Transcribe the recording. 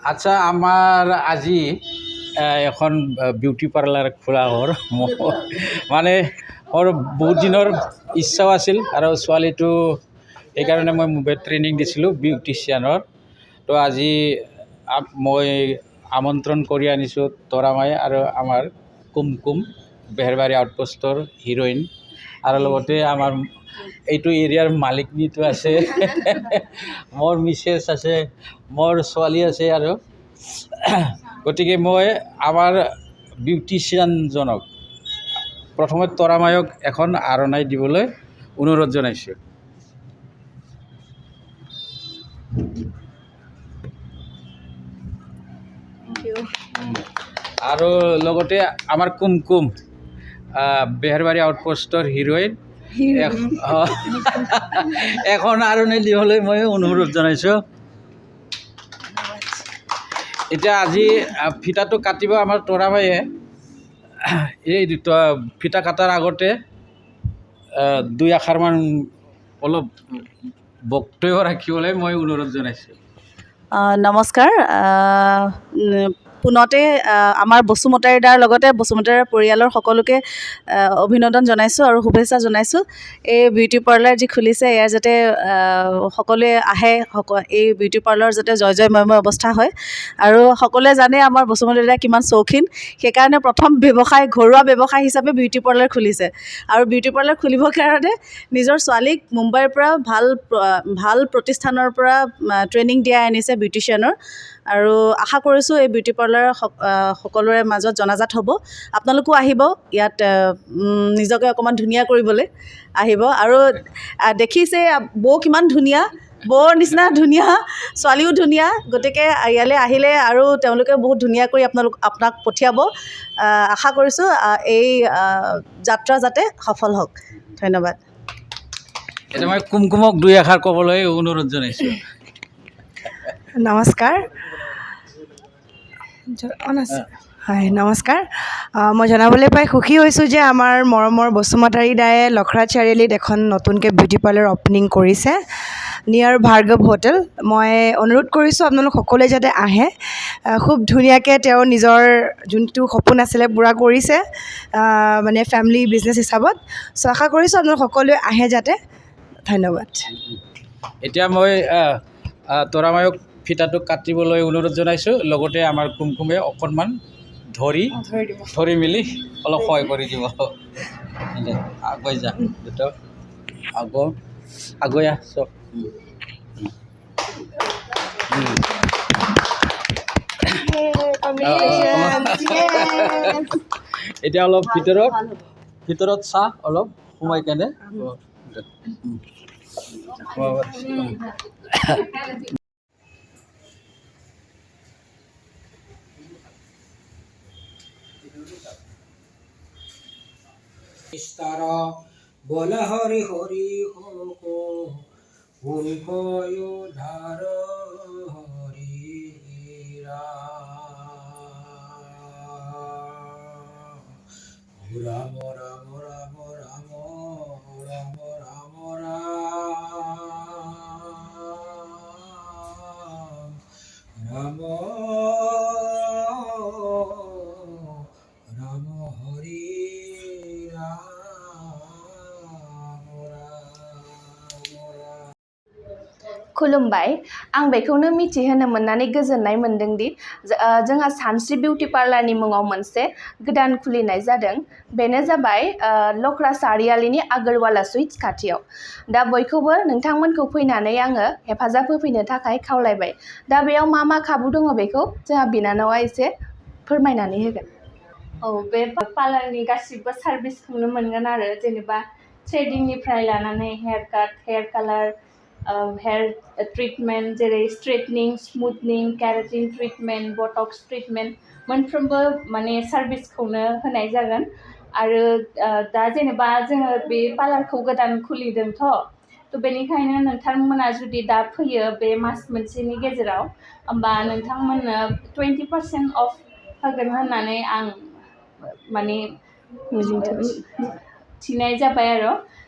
আচ্ছা আমাৰ আজি এখন বিউটি পাৰ্লাৰ খোলা হ'ল মানে মোৰ বহুত দিনৰ ইচ্ছাও আছিল আৰু ছোৱালীটো সেইকাৰণে মই মোবাইল ট্ৰেইনিং দিছিলোঁ বিউটিচিয়ানৰ তো আজি মই আমন্ত্ৰণ কৰি আনিছোঁ তৰামাই আৰু আমাৰ কুমকুম বেহেৰবাৰী আউটপোষ্টৰ হিৰইন আৰু লগতে আমাৰ এইটো এৰিয়াৰ মালিকনীটো আছে মোৰ মিছেছ আছে মোৰ ছোৱালী আছে আৰু গতিকে মই আমাৰ বিউটিচিয়ানজনক প্ৰথমে তৰামায়ক এখন আৰণাই দিবলৈ অনুৰোধ জনাইছোঁ। আৰু লগতে আমাৰ কুমকুম বেহেৰবাৰী আউটপোষ্টৰ হিৰইন এখন আৰণাই দিবলৈ মই অনুৰোধ জনাইছোঁ। এতিয়া আজি ফিতাটো কাটিব আমাৰ তৰামায়ে এই ফিতা কাটাৰ আগতে দুই আখৰমান অলপ বক্তব্য ৰাখিবলৈ মই অনুৰোধ জনাইছোঁ। নমস্কাৰ। পুনতে আমাৰ বসুমতাৰীদাৰ লগতে বসুমতাৰীৰ পৰিয়ালৰ সকলোকে অভিনন্দন জনাইছোঁ আৰু শুভেচ্ছা জনাইছোঁ। এই বিউটি পাৰ্লাৰ যি খুলিছে ইয়াৰ যাতে সকলোৱে আহে, এই বিউটি পাৰ্লাৰ যাতে জয় জয়ময় অৱস্থা হয়। আৰু সকলোৱে জানে আমাৰ বসুমতাৰীদা কিমান চৌখিন, সেইকাৰণে প্ৰথম ঘৰুৱা ব্যৱসায় হিচাপে বিউটি পাৰ্লাৰ খুলিছে। আৰু বিউটি পাৰ্লাৰ খুলিবৰ কাৰণে নিজৰ ছোৱালীক মুম্বাইৰ পৰা ভাল প্ৰতিষ্ঠানৰ পৰা ট্ৰেইনিং দিয়াই আনিছে বিউটিচিয়ানৰ। আৰু আশা কৰিছোঁ এই বিউটি পাৰ্লাৰ সকলোৰে মাজত জনাজাত হ'ব। আপোনালোকো আহিব ইয়াত নিজকে অকণমান ধুনীয়া কৰিবলৈ আহিব। আৰু দেখিছে বৌ কিমান ধুনীয়া, বৌৰ নিচিনা ধুনীয়া, ছোৱালীও ধুনীয়া। গতিকে ইয়ালৈ আহিলে আৰু তেওঁলোকে বহুত ধুনীয়া কৰি আপোনাক পঠিয়াব। আশা কৰিছোঁ এই যাত্ৰা যাতে সফল হওক। ধন্যবাদ। এতিয়া মই কুমকুমক দুই এষাৰ ক'বলৈ অনুৰোধ জনাইছোঁ। নমস্কাৰ। হয়, নমস্কাৰ। মই জনাবলৈ পাই সুখী হৈছোঁ যে আমাৰ মৰমৰ বসুমতাৰী দায়ে লখৰা চাৰিআলিত এখন নতুনকৈ বিউটি পাৰ্লাৰ অ'পেনিং কৰিছে নিয়াৰ ভাৰ্গৱ হোটেল। মই অনুৰোধ কৰিছোঁ আপোনালোক সকলোৱে যাতে আহে। খুব ধুনীয়াকৈ তেওঁ নিজৰ যোনটো সপোন আছিলে পূৰা কৰিছে, মানে ফেমিলি বিজনেছ হিচাপত। চ' আশা কৰিছোঁ আপোনালোক সকলোৱে আহে যাতে। ধন্যবাদ। এতিয়া মই তৰামায়ক ফিতাটো কাটিবলৈ অনুৰোধ জনাইছোঁ। লগতে আমাৰ কুমকুমে অকণমান ধৰি মেলি অলপ সহায় কৰি দিব। আগুৱাই যা দুটা, আগুৱাই আহ চব। এতিয়া অলপ ভিতৰত চাহ অলপ সোমাই কেনে বল হৰি হৰি ধাৰ হৰি রাম রাম রাম রাম রাম রাম রাম রাম রাম হরি खुलुमबाय। आं बेखौनो मिथिहोनो मोननानै गोजोननाय मोनदों दि जोंहा सानस्रि बिउटि पार्लारनि मुङाव मोनसे गोदान खुलिनाय जादों। बेनो जाबाय लख्रा सारियालिनि आगरवाला सुइट्स खाथियाव। दा बयखौबो नोंथांमोनखौ फैनानै आङो हेफाजाब होफैनो थाखाय खावलायबाय। दा बेयाव मा खाबु दङ बेखौ जोंहा बिनानावा एसे फोरमायनानै होगोन। बे पार्लारनि गासिबो सार्भिसखौनो मोनगोन आरो, जेनेबा थ्रेडिंनिफ्राय लानानै हेयार काट, हेयार कालार, हेयार ट्रिटमेन्ट जेरै स्ट्रेटनिं, smoothening, keratin treatment, buttocks treatment मोनफ्रोमबो माने सार्भिसखौनो होनाय जागोन। आरो दा जेनेबा जोङो बे पार्लारखौ गोदान खुलिदोंथ', थ' बेनिखायनो नोंथांमोना जुदि दा फैयो बे मास मोनसेनि गेजेराव, होमबा नोंथांमोननो 20% अफ होगोन होननानै आं माने मिजिंथिनाय जाबाय आरो।